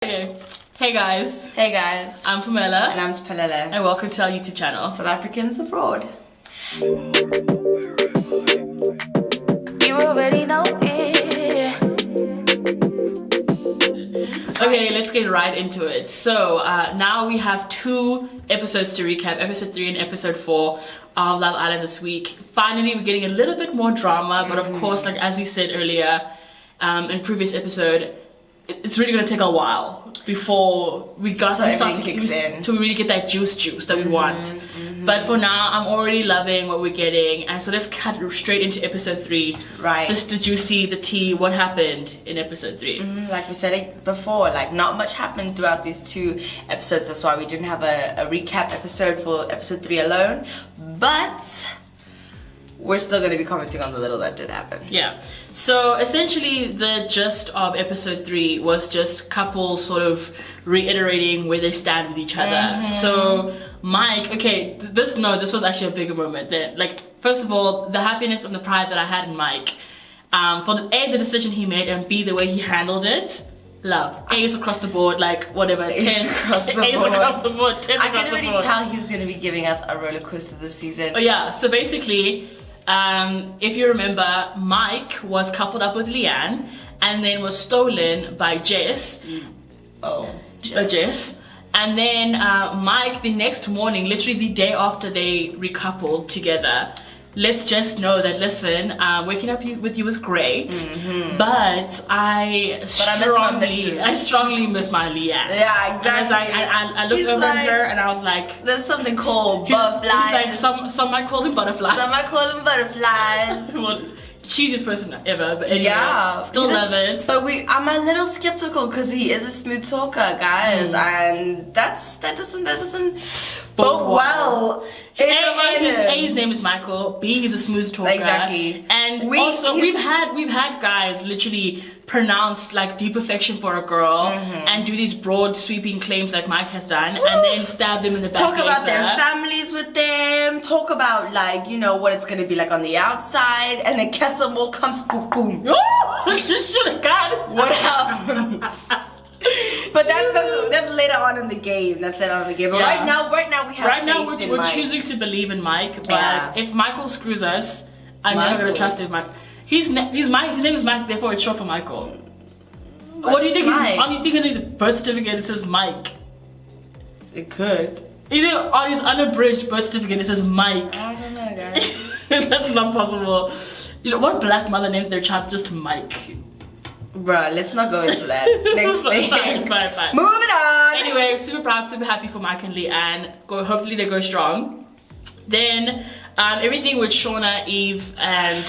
Okay. Hey guys. Hey guys. I'm Pamela. And I'm Tapalele. And welcome to our YouTube channel. South Africans abroad. You already know it. Okay, let's get right into it. So now we have two episodes to recap, episode 3 and episode 4 of Love Island this week. Finally, we're getting a little bit more drama, but of course, like as we said earlier in previous episode, it's really gonna take a while before we really get that juice that we want. But for now, I'm already loving what we're getting, and so let's cut straight into episode 3. Right. Just the juicy, the tea, what happened in episode 3. Like we said it before, like not much happened throughout these 2 episodes. That's why we didn't have a recap episode for episode 3 alone. But we're still going to be commenting on the little that did happen. Yeah. So essentially the gist of episode 3 was just couples sort of reiterating where they stand with each other. So Mike, okay, this was actually a bigger moment. That, like, first of all, the happiness and the pride that I had in Mike, for the decision he made, and B, the way he handled it. Love. A's across the board, like whatever. A's across the board. Across the board. 10 I across can the already board. tell he's going to be giving us a roller coaster this season. Oh yeah, so basically, if you remember, Mike was coupled up with Leanne and then was stolen by Jess. Jess. And then Mike, the next morning, literally the day after they recoupled together, let's just know that, listen, waking up with you was great, but I strongly miss my Leanne. Yeah, exactly. I looked over at her and I was like, there's something called butterflies. He's like, some might call them butterflies. Some might call them butterflies. Well, cheesiest person ever, but anyway, yeah, still love it. But I'm a little skeptical because he is a smooth talker, guys, and that doesn't bode well. His name is Michael. B, he's a smooth talker. Exactly. And we've had guys literally pronounce like deep affection for a girl and do these broad sweeping claims like Mike has done, and then stab them in the back. Talk about their families with them. Talk about, like, you know, what it's gonna be like on the outside, and then Kesselmore comes, boom, boom. Oh, you should have got what happens? But that's later on in the game. That's later on in the game. But right now we have. Right now we're choosing to believe in Mike. But if Michael screws us, I'm never gonna trust him. His name is Mike. Therefore, it's short for Michael. What do you think? On you think on his birth certificate it says Mike? It could. You think on his unabridged birth certificate it says Mike? I don't know, guys. That's not possible. You know what black mother names their child just Mike? Bruh, let's not go into that. Next thing. Fine. Moving on. Anyway, super proud, super happy for Mike and Leanne. Hopefully they go strong. Then everything with Shaugna, Eve, and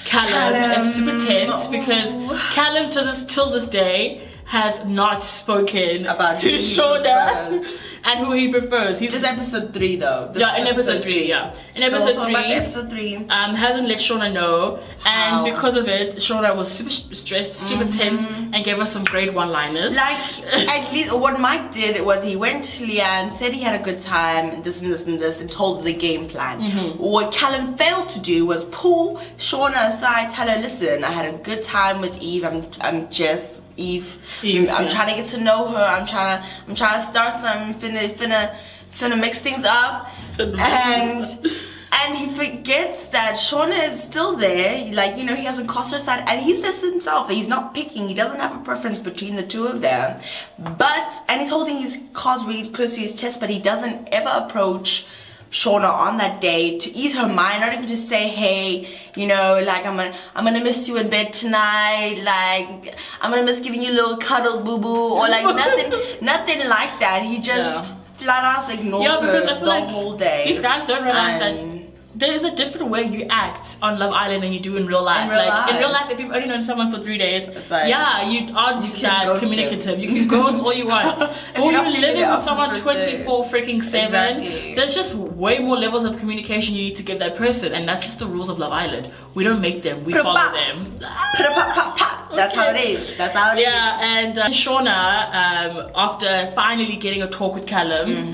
Callum is super tense because Callum till this day has not spoken about to Shaugna and who he prefers. He's just episode 3 though. In episode 3, yeah. In episode 3, hasn't let Shaugna know, and because of it, Shaugna was super stressed, super tense, and gave us some great one-liners. Like, at least what Mike did was he went to Leanne, said he had a good time, this and this and this, and told her the game plan. What Callum failed to do was pull Shaugna aside, tell her, listen, I had a good time with Eve, I'm just Eve. I'm trying to get to know her. I'm trying to start something. Finna mix things up. And he forgets that Shaugna is still there. Like, you know, he hasn't crossed her side, and he says to himself, he's not picking. He doesn't have a preference between the two of them. And he's holding his cards really close to his chest, but he doesn't ever approach Shaugna on that day to ease her mind, not even just say, hey, you know, like, I'm gonna miss you in bed tonight, like, I'm gonna miss giving you little cuddles, boo-boo, or like nothing like that. He just flat ass ignores her the whole day. These guys don't realize that there is a different way you act on Love Island than you do in real life. In real life, if you've only known someone for 3 days, like, you aren't that communicative. You can ghost all you want. But when you're living with someone 24 freaking 7, there's just way more levels of communication you need to give that person, and that's just the rules of Love Island. We don't make them, we follow them. That's how it is. That's how it is. Yeah, and Shaugna, after finally getting a talk with Callum,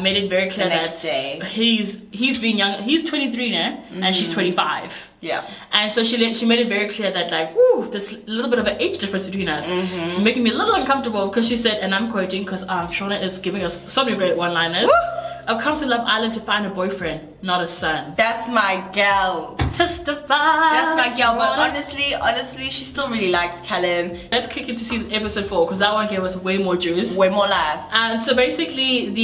made it very clear that he's been young. He's 23 now, and she's 25. Yeah. And so she made it very clear that like, woo, there's a little bit of an age difference between us. It's making me a little uncomfortable because she said, and I'm quoting because Shaugna is giving us so many great one-liners. I've come to Love Island to find a boyfriend, not a son. That's my girl. Testify. That's my girl. But honestly, she still really likes Callum. Let's kick into season episode 4 because that one gave us way more juice, way more life. And so basically,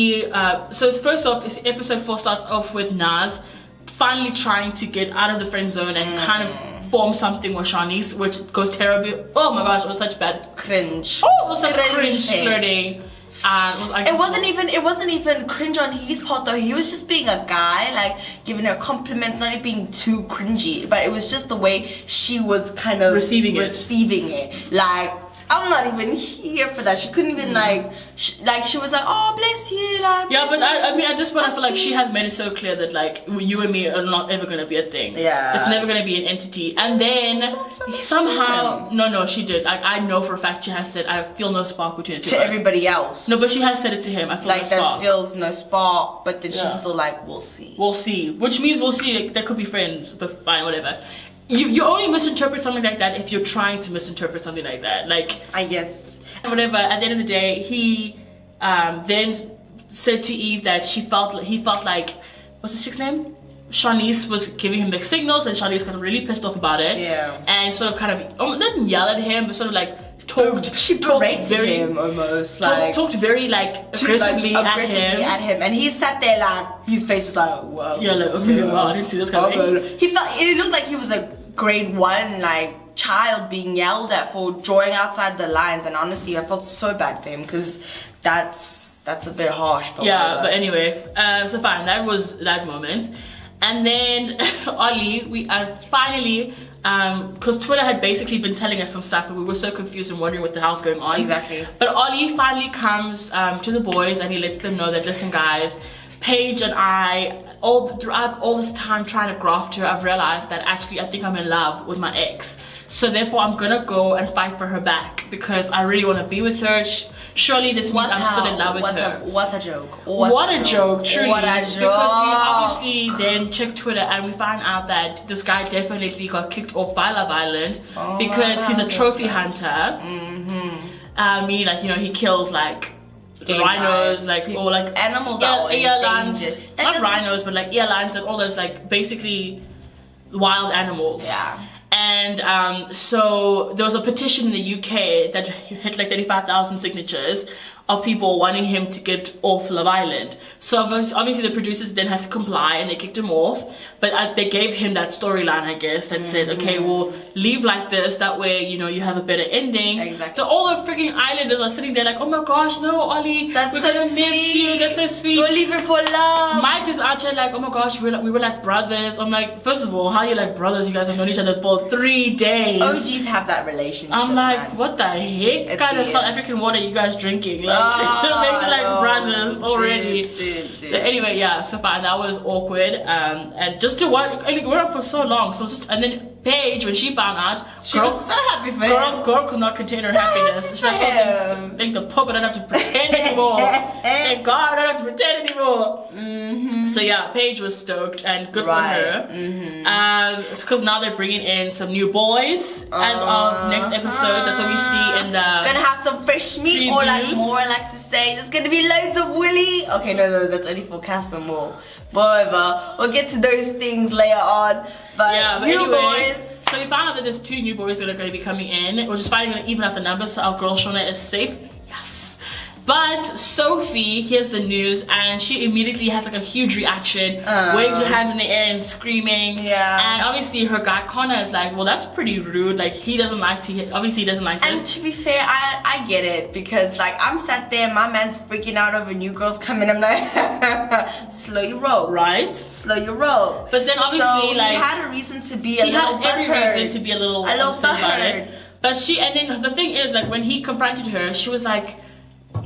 so first off, episode 4 starts off with Naz finally trying to get out of the friend zone and kind of form something with Shawnice, which goes terribly. Oh my gosh, it was such bad cringe. Oh, it was such cringe flirting. It wasn't even cringe on his part though. He was just being a guy, like giving her compliments, not even being too cringy. But it was just the way she was kind of receiving it. Like, I'm not even here for that. She couldn't even she was like, oh bless you, like. Yeah, but I mean at this point I feel like she has made it so clear that like you and me are not ever gonna be a thing. Yeah. It's never gonna be an entity. And then somehow no, she did. I know for a fact she has said I feel no spark between the two of us. To everybody else. No, but she has said it to him. I feel like no spark. there feels no spark, but then she's still like, we'll see. We'll see. Which means we'll see. Like, there could be friends, but fine, whatever. You only misinterpret something like that if you're trying to misinterpret something like that. Like, I guess. Whatever. At the end of the day, he then said to Eve that he felt like, what's the chick's name? Shawnice was giving him mixed signals, and Shawnice got really pissed off about it. Yeah. And sort of kind of didn't yell at him, but sort of like talked. She berated him almost. Talked very like aggressively at him, and he sat there like his face was like, whoa. Yeah, like okay, wow, I didn't see this coming. It looked like he was a grade 1 like child being yelled at for drawing outside the lines, and honestly I felt so bad for him because that's a bit harsh. But yeah, whatever. But anyway, so fine, that was that moment. And then Ollie, we finally, because Twitter had basically been telling us some stuff and we were so confused and wondering what the hell's going on. Exactly. But Ollie finally comes to the boys and he lets them know that, listen guys, Paige and I, throughout all this time trying to graft her, I've realized that actually I think I'm in love with my ex. So therefore I'm gonna go and fight for her back because I really want to be with her. Surely this means I'm still in love with her. What a joke. What a joke, truly. What a joke. Because we obviously then checked Twitter and we found out that this guy definitely got kicked off by Love Island because he's a trophy hunter. Meaning like, he kills like rhinos, like or like animals earlands, not rhinos, but like earlands and all those like basically wild animals. Yeah. And so there was a petition in the UK that hit like 35,000 signatures of people wanting him to get off Love Island. So obviously the producers then had to comply and they kicked him off. But they gave him that storyline, I guess, that said, okay, we'll leave like this. That way, you have a better ending. Exactly. So all the freaking islanders are sitting there like, oh my gosh, no, Ollie, we're gonna miss you. That's so sweet. We're leaving for love. Mike is out here like, oh my gosh, we were like brothers. I'm like, first of all, how are you like brothers? You guys have known each other for 3 days. OGs have that relationship. I'm like, man. What the heck? It's kind weird. of South African water you guys drinking? Like, they're like brothers already. Dude. But anyway, yeah, so fine, that was awkward. And just to watch, we were up for so long. So and then Paige, when she found out, she was so happy for him. Girl could not contain her happiness. She's like, thank the Pope, I don't have to pretend anymore. Thank God, I don't have to pretend anymore. So yeah, Paige was stoked and good for her. It's because now they're bringing in some new boys as of next episode. That's what we see in the. Gonna have some fresh meat, or like Maura likes to say, there's gonna be loads of Willy. Okay, no, that's only for Cass and more. Whatever, we'll get to those things later on. But new anyway, boys. So we found out that there's 2 new boys that are going to be coming in. We're just finally going to even out the numbers so our girl Shaugna is safe. Yes. But Sophie hears the news and she immediately has like a huge reaction, waves her hands in the air and screaming. Yeah. And obviously her guy Connor is like, well, that's pretty rude. Like he doesn't like obviously he doesn't like this. And to be fair, I get it because like I'm sat there, my man's freaking out over new girls coming. I'm like, slow your roll, right? Slow your roll. But then obviously he had a reason to be a little butthurt. He had every reason to be a little upset about it. But and then the thing is, like when he confronted her, she was like,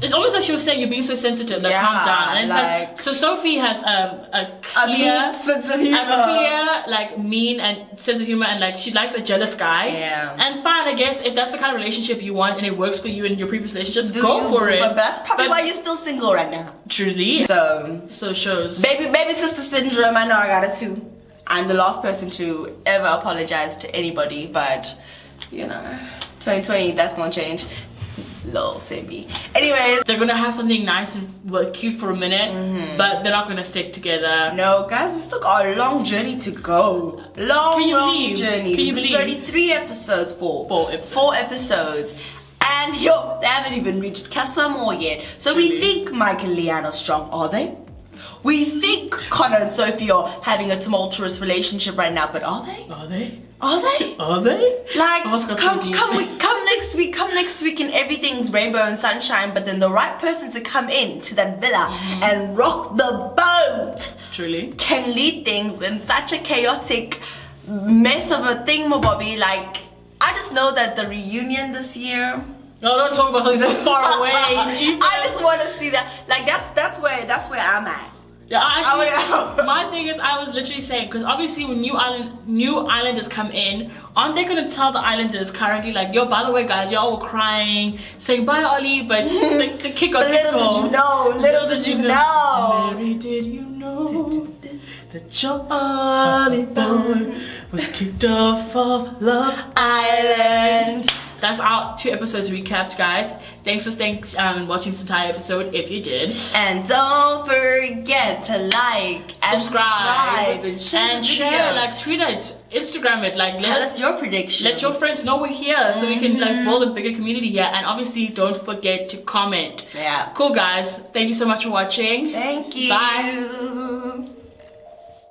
it's almost like she was saying, you're being so sensitive, like calm down. And it's like, so Sophie has a clear sense of humor. A clear, like, mean and sense of humor, and like she likes a jealous guy. Yeah. And fine, I guess if that's the kind of relationship you want and it works for you in your previous relationships, go for it. But that's probably why you're still single right now. Truly. So it shows. Baby sister syndrome, I know I got it too. I'm the last person to ever apologize to anybody, but you know, 2020, that's gonna change. Lol, Sebi. Anyways, they're gonna have something nice and cute for a minute, but they're not gonna stick together. No, guys, we still got a long journey to go. Long journey. Can you believe? 33 episodes, Four episodes. 4 episodes. And yo, they haven't even reached Casa More yet. So we think Mike and Leanne are strong, are they? We think Connor and Sophie are having a tumultuous relationship right now, but are they? Are they? Are they? Are they? Like, come next week and everything's rainbow and sunshine, but then the right person to come in to that villa and rock the boat Truly. can lead things in such a chaotic mess of a thingamabobby. Like, I just know that the reunion this year. No, don't talk about something so far away. I just want to see that. Like, that's where I'm at. Yeah, actually, my thing is, I was literally saying, because obviously when new islanders come in, aren't they gonna tell the islanders currently, like, yo, by the way, guys, y'all were crying, saying bye, Ollie, but the kick got kicked off. Little did you know. Mary, did you know that your Ollie boy was kicked off of Love Island? That's our 2 episodes recapped, guys. Thanks for staying and watching this entire episode, if you did. And don't forget to like and subscribe and share, like, tweet it, Instagram it, like, tell us your predictions. Let your friends know we're here, so we can like build a bigger community here. And obviously, don't forget to comment. Yeah. Cool, guys. Thank you so much for watching. Thank you. Bye.